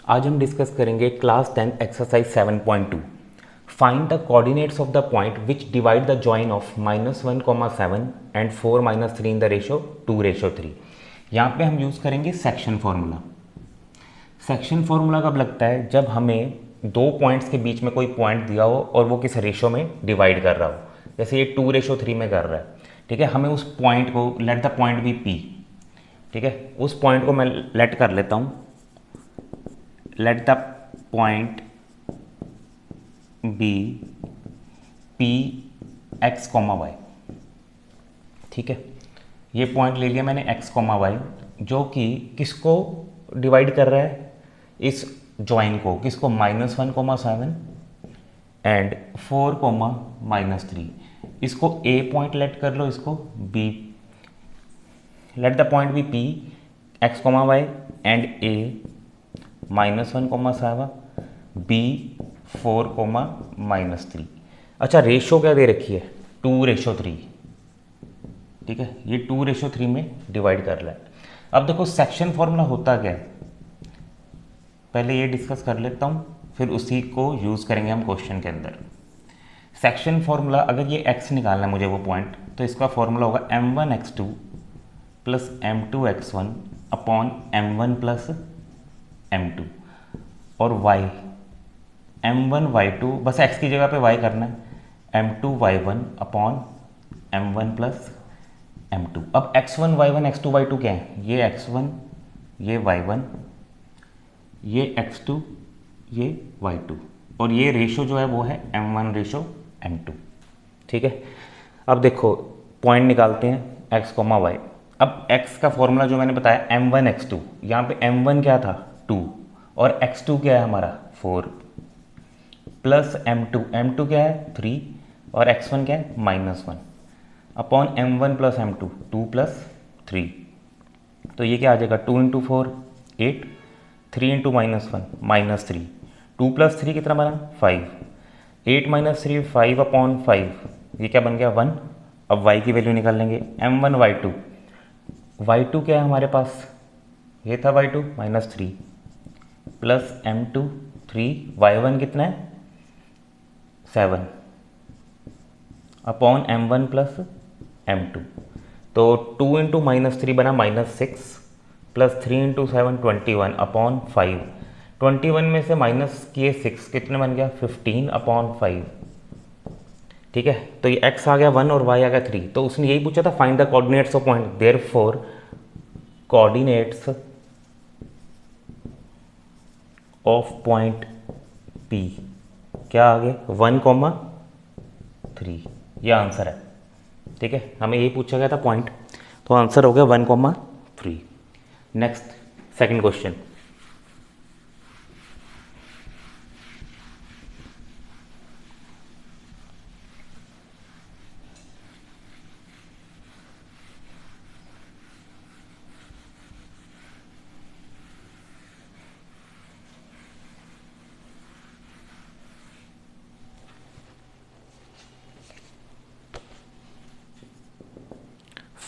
आज हम डिस्कस करेंगे class 10 exercise 7.2। Find the coordinates of the point which divide the join of -1,7 and 4 - 3 in the ratio 2:3। यहाँ पे हम यूज़ करेंगे सेक्शन फार्मूला। सेक्शन फार्मूला कब लगता है? जब हमें दो पॉइंट्स के बीच में कोई पॉइंट दिया हो और वो किस रेशो में डिवाइड कर रहा हो। जैसे ये 2:3 में कर रहा है, ठीक है। हमें उस पॉइंट को, let the point be P, ठीक है, उस पॉइंट को मैं लेट कर लेता हूँ, let the point be P X comma Y, ठीक है। ये पॉइंट ले लिया मैंने एक्स कॉमा वाई, जो कि किसको डिवाइड कर रहा है? इस जॉइन को, किसको? -1,7 एंड 4, -3। इसको ए पॉइंट लेट कर लो, इसको B, let the point be P X comma Y and A -1,7 B 4, -3। अच्छा, रेशो क्या दे रखी है? 2:3, ठीक है। ये 2:3 में डिवाइड कर रहा है। अब देखो सेक्शन फॉर्मूला होता क्या है, पहले ये डिस्कस कर लेता हूँ, फिर उसी को यूज़ करेंगे हम क्वेश्चन के अंदर। सेक्शन फॉर्मूला, अगर ये x निकालना है मुझे वो पॉइंट, तो इसका फॉर्मूला होगा m1x2 + m2x1 upon m1 + m2, और y m1y2, बस x की जगह पे y करना है, m2y1 अपॉन m1 + m2। अब x1 y1 x2 y2 क्या है? ये x1, ये y1, ये x2, ये y2, और ये रेशो जो है वो है m1:m2, ठीक है। अब देखो पॉइंट निकालते हैं x, y। अब x का फॉर्मूला जो मैंने बताया m1x2, यहाँ पे m1 क्या था? 2, और x2 क्या है हमारा? 4, प्लस m2 क्या है? 3, और x1 क्या है? -1 अपॉन m1 + m2, 2 + 3। तो ये क्या आ जाएगा? 2 × 4 8, 3 × -1 -3, 2 + 3 कितना बना? 5, 8 - 3 5 अपॉन 5, ये क्या बन गया? 1। अब y की वैल्यू निकाल लेंगे, m1y2, y2 क्या है हमारे पास? ये था y2 -3 प्लस m2 3, y1 कितना है? 7 अपॉन m1 + m2। तो 2 × -3 बना -6 प्लस 3 × 7 21 अपॉन 5। 21 में से माइनस किए 6, कितने बन गया? 15 अपॉन 5, ठीक है। तो ये x आ गया 1 और y आ गया 3। तो उसने यही पूछा था, find the coordinates of point, therefore coordinates of point P क्या आ गए? 1, 3। यह आंसर है, ठीक है। हमें यही पूछा गया था पॉइंट, तो आंसर हो गया 1, 3। Next second question.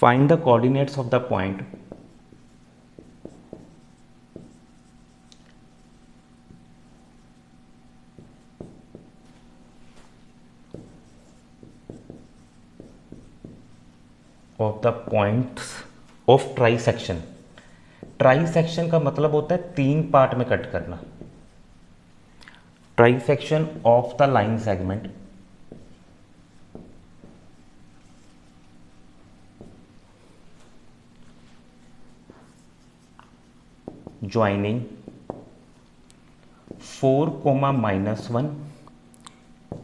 Find the coordinates of the point of the points of trisection। Trisection का मतलब होता है 3 पार्ट में कट करना। Trisection of the line segment joining 4, -1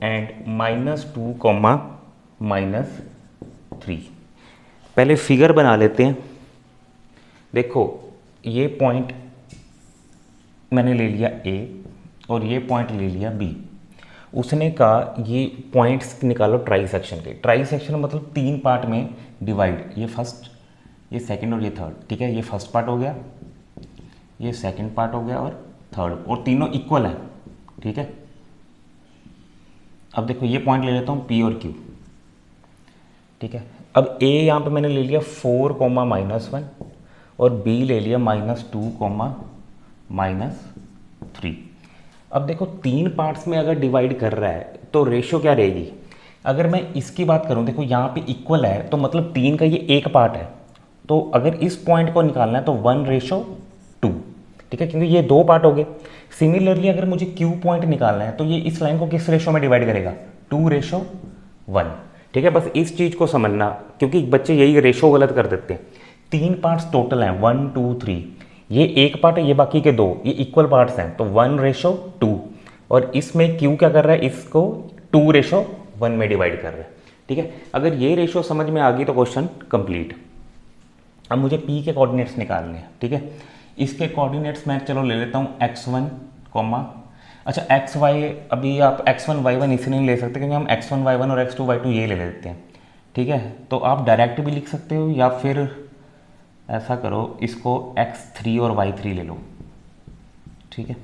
and -2, -3। पहले फिगर बना लेते हैं। देखो ये पॉइंट मैंने ले लिया A और ये पॉइंट ले लिया B। उसने कहा ये पॉइंट्स निकालो ट्राइसेक्शन के। ट्राइसेक्शन मतलब 3 पार्ट में डिवाइड, ये फर्स्ट, ये सेकंड और ये थर्ड, ठीक है। ये फर्स्ट पार्ट हो गया, ये सेकंड पार्ट हो गया और थर्ड, और तीनों इक्वल है, ठीक है। अब देखो ये पॉइंट ले लेता हूँ P और Q, ठीक है। अब A यहाँ पे मैंने ले लिया 4, -1 और B ले लिया -2, 3। अब देखो 3 पार्ट्स में अगर डिवाइड कर रहा है तो रेशो क्या रहेगी। अगर मैं इसकी बात करूं, देखो यहाँ पे इक्वल है तो मतलब 3 का ये एक पार्ट है, तो अगर इस पॉइंट को निकालना है तो 1:2, ठीक है, क्योंकि ये 2 पार्ट हो गए। सिमिलरली अगर मुझे क्यू पॉइंट निकालना है तो ये इस लाइन को किस रेशो में डिवाइड करेगा, 2:1, ठीक है। बस इस चीज़ को समझना, क्योंकि बच्चे यही रेशो गलत कर देते हैं। 3 पार्ट्स टोटल हैं 1 2 3, ये एक पार्ट है, ये बाकी के 2, ये इक्वल पार्ट्स हैं, तो 1:2। और इसमें क्यू क्या कर रहा है, इसको 2:1 में डिवाइड कर रहा है, ठीक है। अगर ये रेशो समझ में आ गई तो क्वेश्चन कंप्लीट। अब मुझे पी के कोऑर्डिनेट्स निकालने हैं, ठीक है। इसके कोऑर्डिनेट्स मैं चलो ले लेता हूँ x1, अच्छा xy, अभी आप x1 y1 इसलिए नहीं ले सकते क्योंकि हम x1 y1 और x2 y2 ये ले लेते हैं, ठीक है। तो आप डायरेक्ट भी लिख सकते हो या फिर ऐसा करो, इसको x3 और y3 ले लो, ठीक है,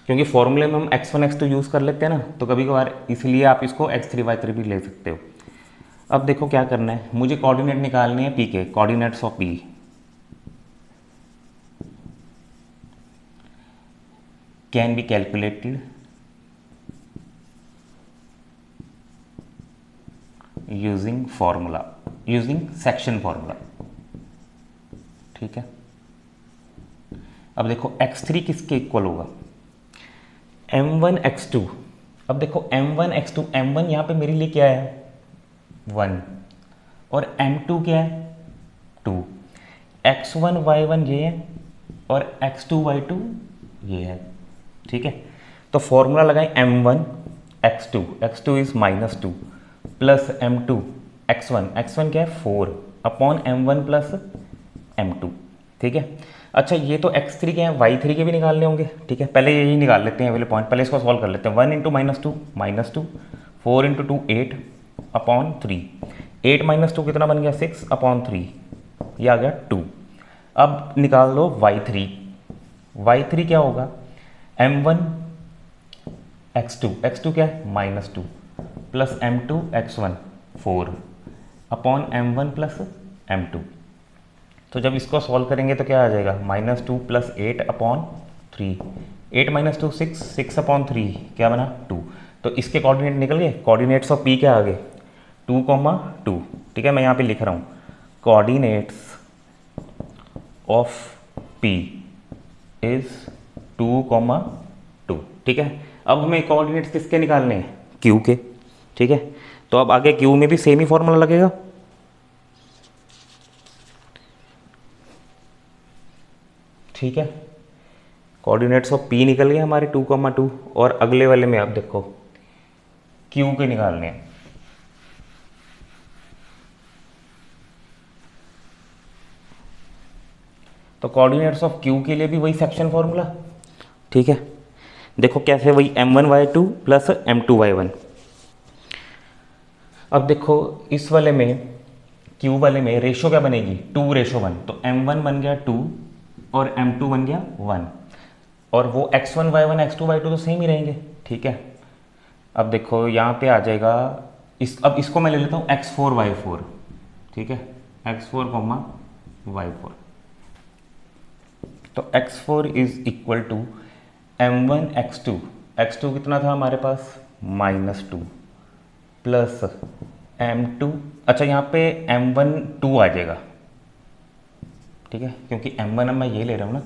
क्योंकि फॉर्मूले में हम x1 x2 यूज़ कर लेते हैं ना, तो कभी कभार इसलिए आप इसको x3 y3 भी ले सकते हो। अब देखो क्या करना है, मुझे कोऑर्डिनेट निकालने हैं पी के, coordinates of P can be calculated using formula, using section formula, ठीक है। अब देखो x3 किसके इक्वल होगा, m1 x2। अब देखो m1 x2, m1 यहाँ पे मेरे लिए क्या है 1 और m2 क्या है 2, x1 y1 ये है और x2 y2 ये है, ठीक है। तो फॉर्मूला लगाएं m1 x2, x2 is -2 plus m2 x1, x1 क्या है 4 अपॉन m1 प्लस m2, ठीक है। अच्छा ये तो x3 के हैं, y3 के भी निकालने होंगे, ठीक है। पहले यही निकाल लेते हैं वाले पॉइंट, पहले इसको सॉल्व कर लेते हैं। 1 × -2 4 × 2 8 अपॉन 3, 8 - 2 कितना बन गया 6 अपॉन 3, ये आ गया 2। अब निकाल लो y3, y3 क्या होगा m1 x2, x2 क्या है -2 plus m2 x1 4 upon m1 plus m2। तो जब इसको सॉल्व करेंगे तो क्या आ जाएगा -2 प्लस 8 अपॉन 3, 8 - 2 6, 6 अपॉन 3 क्या बना 2। तो इसके कोऑर्डिनेट निकल गए, कोऑर्डिनेट्स ऑफ पी क्या आ गए 2, 2, ठीक है। मैं यहाँ पे लिख रहा हूँ कोऑर्डिनेट्स ऑफ पी इज 2, 2, ठीक है। अब हमें कोऑर्डिनेट्स किसके निकालने हैं क्यू के, ठीक है। तो अब आगे क्यू में भी सेम ही फॉर्मूला लगेगा, ठीक है। कोऑर्डिनेट्स ऑफ पी निकल गए हमारे 2, 2 और अगले वाले में आप देखो क्यू के निकालने हैं। तो कोऑर्डिनेट्स ऑफ क्यू के लिए भी वही सेक्शन फॉर्मूला, ठीक है। देखो कैसे, वही m1 y2 plus m2 y1। अब देखो इस वाले में क्यू वाले में रेशो क्या बनेगी 2:1, तो m1 बन गया 2 और m2 बन गया 1 और वो x1 y1 x2 y2 तो सेम ही रहेंगे, ठीक है। अब देखो यहाँ पे आ जाएगा अब इसको मैं ले लेता हूँ x4 y4, ठीक है, x4, y4। तो x4 is equal to m1 x2, x2 कितना था हमारे पास -2 प्लस m2, अच्छा यहाँ पे m1 2 आ जाएगा, ठीक है, क्योंकि m1 अब मैं ये ले रहा हूँ ना,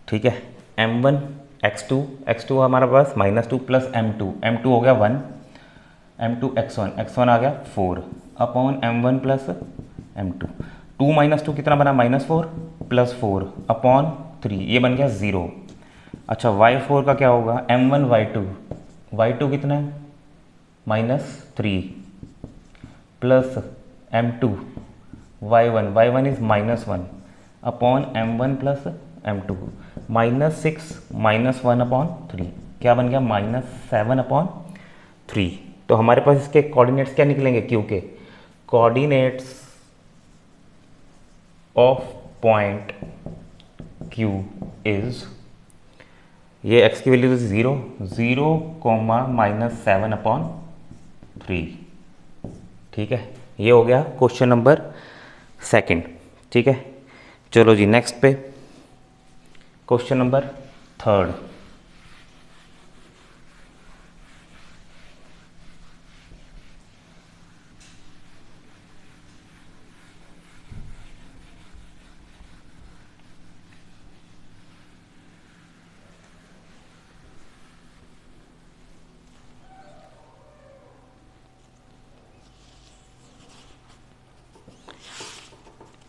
ठीक है। m1 x2 हमारे पास -2 प्लस m2 हो गया 1, m2 x1 आ गया 4 अपॉन m1 प्लस m2, 2 - 2 कितना बना -4 प्लस 4 अपॉन 3, ये बन गया 0। अच्छा y4 का क्या होगा m1 y2 कितना है -3 plus m2 y1 is -1 upon m1 plus m2, -6 -1 upon 3 क्या बन गया -7 अपॉन 3। तो हमारे पास इसके कोऑर्डिनेट्स क्या निकलेंगे क्यू के, coordinates of point Q is, ये x की वैल्यू 0 -7 अपॉन 3, ठीक है। ये हो गया क्वेश्चन नंबर 2, ठीक है। चलो जी नेक्स्ट पे, question number third,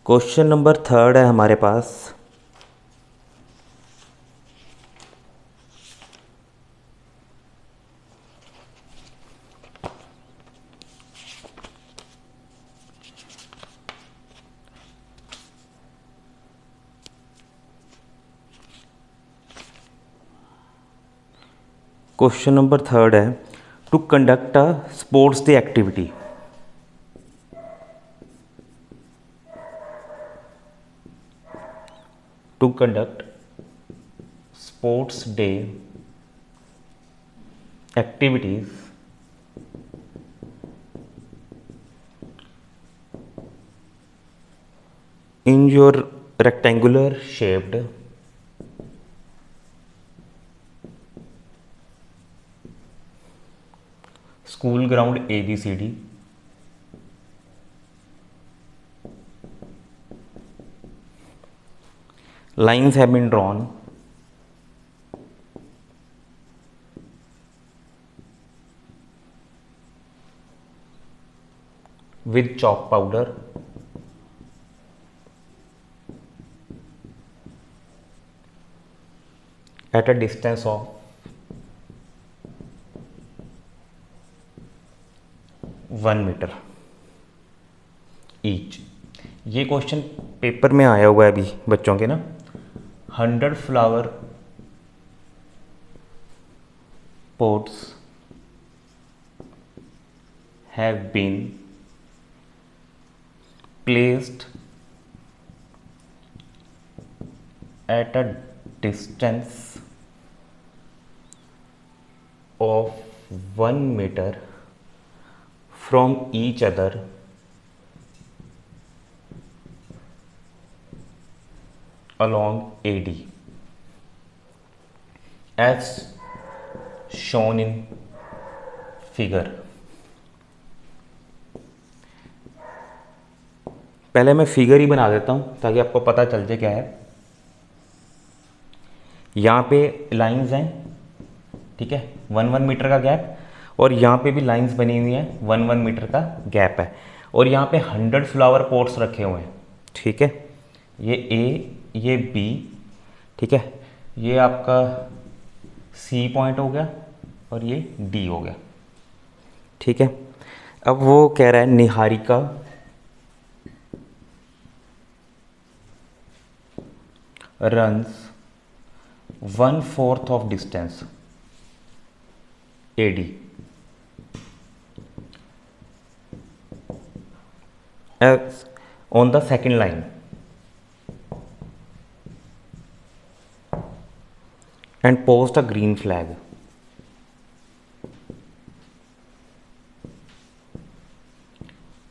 question number third है हमारे पास। क्वेश्चन नंबर थर्ड है, to conduct a sports day activity. To conduct sports day activities in your rectangular shaped school ground ABCD, lines have been drawn with chalk powder at a distance of 1 metre each. ये question paper में आया हुआ है अभी बच्चों के ना। 100 flower pots have been placed at a distance of 1 meter from each other along AD as shown in figure। पहले मैं फिगर ही बना देता हूँ ताकि आपको पता चल जाए क्या है। यहाँ पे लाइंस हैं, ठीक है, 1 मीटर का गैप, और यहाँ पे भी लाइंस बनी हुई हैं, 1 मीटर का गैप है, और यहाँ पे 100 फ्लावर पॉट्स रखे हुए हैं, ठीक है। ये ए, ये बी, ठीक है, ये आपका सी पॉइंट हो गया और ये डी हो गया, ठीक है। अब वो कह रहा है Niharika runs 1/4 of distance AD as on the second line and post a green flag।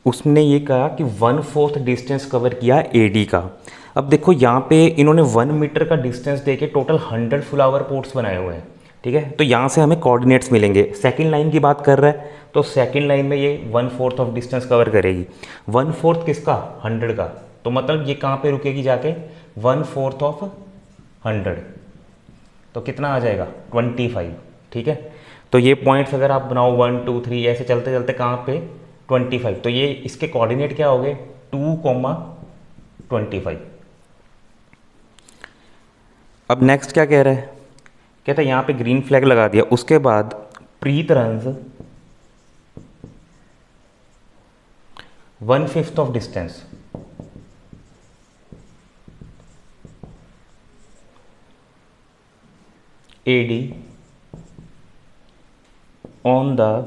उसने ये कहा कि 1/4 डिस्टेंस कवर किया एडी का। अब देखो यहाँ पे इन्होंने 1 मीटर का डिस्टेंस देके टोटल 100 फ्लावर पॉट्स बनाए हुए हैं, ठीक है। तो यहाँ से हमें कोऑर्डिनेट्स मिलेंगे। सेकंड लाइन की बात कर रहा है तो सेकंड लाइन में ये 1/4 ऑफ डिस्टेंस कवर करेगी। 1/4 किसका? 100 का। तो मतलब ये कहाँ पे रुकेगी जाके? 1/4 ऑफ 100, तो कितना आ जाएगा? 25, ठीक है। तो ये पॉइंट्स अगर आप बनाओ 1 2 3 ऐसे चलते चलते कहाँ पे? 25। तो ये इसके कोऑर्डिनेट क्या हो गए? 2,25। अब नेक्स्ट क्या कह रहा है? कहता है यहाँ पे ग्रीन फ्लैग लगा दिया। उसके बाद Preet runs 1/5 of distance AD on the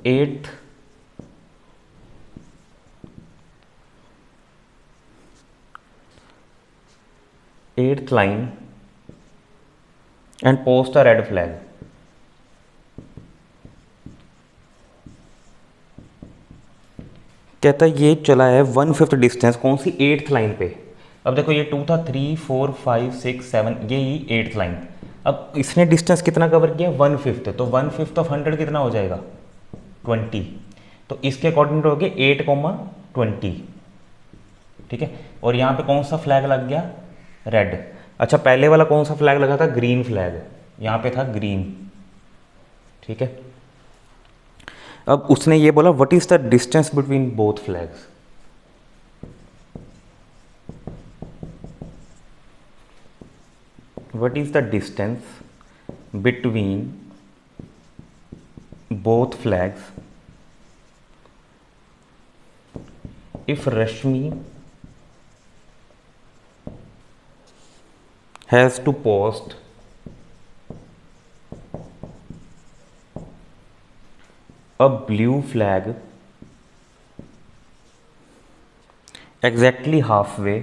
8th line and post a red flag। कहता है ये चला है 1/5 डिस्टेंस कौन सी? 8th लाइन पे। अब देखो ये 2 था, 3 4 5 6 7, ये ही 8th लाइन। अब इसने डिस्टेंस कितना कवर किया, 1/5, तो 1/5 ऑफ 100 कितना हो जाएगा, 20। तो इसके अकॉर्डिंग हो गया 8,20, ठीक है। और यहाँ पे कौन सा फ्लैग लग गया, रेड। अच्छा पहले वाला कौन सा फ्लैग लगा था, ग्रीन फ्लैग, यहाँ पे था ग्रीन, ठीक है। अब उसने ये बोला what is the distance between both flags. What is the distance between both flags if Rashmi has to post a blue flag exactly halfway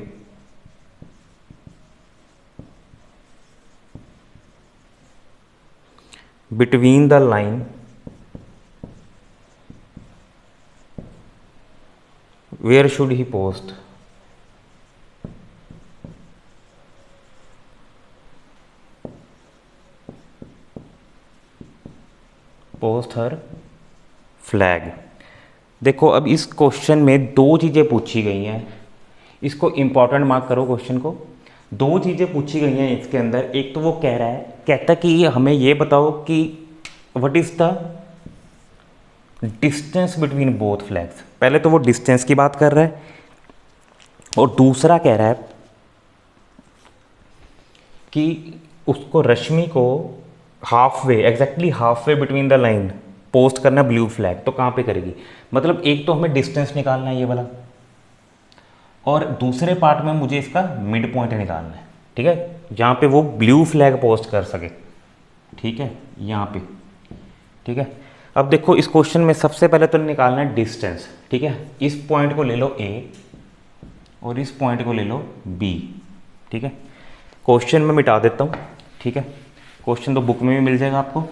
between the line where should he post, post her flag. देखो अब इस question में दो चीज़ें पूछी गई हैं, इसको इंपॉर्टेंट मार्क करो क्वेश्चन को। दो चीज़ें पूछी गई हैं इसके अंदर। एक तो वो कह रहा है, कहता कि हमें ये बताओ कि what is the distance between both flags. पहले तो वो डिस्टेंस की बात कर रहा है, और दूसरा कह रहा है कि उसको रश्मि को half way, exactly half way between the line post करना ब्लू फ्लैग। तो कहाँ पे करेगी, मतलब एक तो हमें डिस्टेंस निकालना है ये वाला, और दूसरे पार्ट में मुझे इसका मिड पॉइंट निकालना है, ठीक है, जहाँ पे वो ब्लू फ्लैग पोस्ट कर सके, ठीक है, यहाँ पे, ठीक है। अब देखो इस क्वेश्चन में सबसे पहले तो निकालना है डिस्टेंस, ठीक है। इस पॉइंट को ले लो A और इस पॉइंट को ले लो B, ठीक है। क्वेश्चन में मिटा देता हूँ, ठीक है, क्वेश्चन तो बुक में भी मिल जाएगा आपको।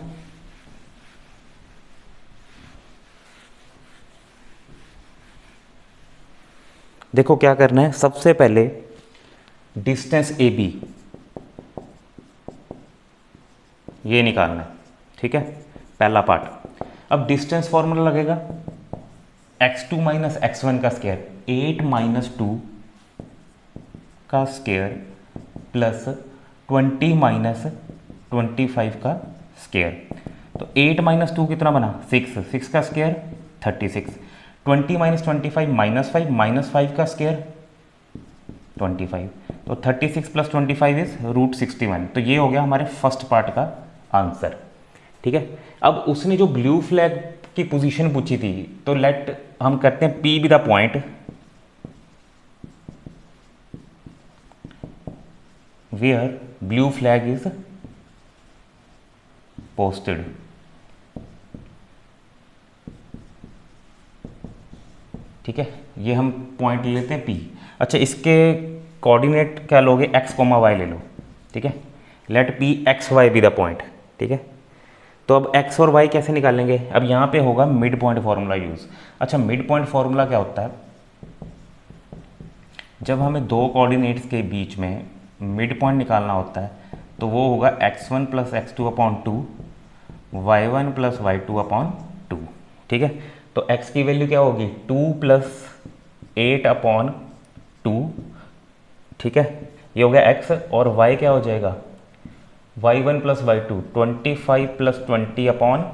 देखो क्या करना है, सबसे पहले डिस्टेंस AB ये निकालना है, ठीक है, पहला पार्ट। अब डिस्टेंस फॉर्मूला लगेगा x2 माइनस x1 का स्क्वायर, 8 माइनस 2 का स्क्वायर प्लस 20 माइनस 25 का स्क्वायर। तो 8 माइनस 2 कितना बना, 6 का स्क्वायर 36, 20 माइनस 25 -5 -5 का स्क्वायर 25, तो 36 प्लस 25 इज √61। तो ये हो गया हमारे फर्स्ट पार्ट का आंसर, ठीक है। अब उसने जो ब्लू फ्लैग की पोजीशन पूछी थी, तो लेट हम करते हैं P be the point where blue flag is posted, ठीक है। ये हम पॉइंट ले लेते हैं P। अच्छा इसके कोऑर्डिनेट क्या लोगे, x, y ले लो, ठीक है। Let P x y be the point, ठीक है। तो अब x और y कैसे निकालेंगे, अब यहाँ पे होगा मिड पॉइंट फॉर्मूला यूज़। अच्छा मिड पॉइंट फॉर्मूला क्या होता है, जब हमें दो कोऑर्डिनेट्स के बीच में मिड पॉइंट निकालना होता है, तो वो होगा x1 plus x2 upon 2, y1 plus y2 upon 2, ठीक है। तो x की वैल्यू क्या होगी, 2 प्लस 8 अपॉन 2, ठीक है, ये हो गया x, और y क्या हो जाएगा, y1 plus y2 25 plus 20 upon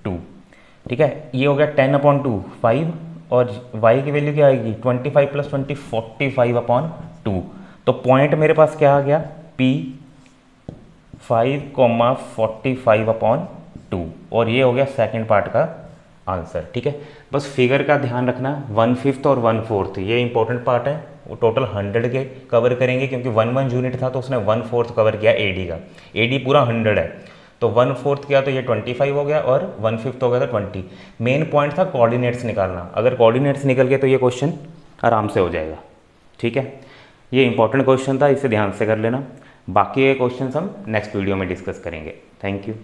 2, ठीक है, ये हो गया 10 अपॉन 2 5, और y की वैल्यू क्या आएगी, 25 प्लस 20 45 अपॉन 2। तो पॉइंट मेरे पास क्या आ गया, P 5,45 अपॉन 2, और ये हो गया सेकंड पार्ट का आंसर, ठीक है। बस फिगर का ध्यान रखना, 1/5 और 1/4 ये इंपॉर्टेंट पार्ट है। वो टोटल 100 के कवर करेंगे, क्योंकि 1 यूनिट था तो उसने 1/4 कवर किया AD का, AD पूरा 100 है, तो 1/4 किया तो ये 25 हो गया, और 1/5 हो गया तो 20। मेन पॉइंट था कोऑर्डिनेट्स निकालना, अगर कोऑर्डिनेट्स निकल गए तो ये क्वेश्चन आराम से हो जाएगा, ठीक है। ये इंपॉर्टेंट क्वेश्चन था, इसे ध्यान से कर लेना। बाकी ये क्वेश्चन हम नेक्स्ट वीडियो में डिस्कस करेंगे। Thank you.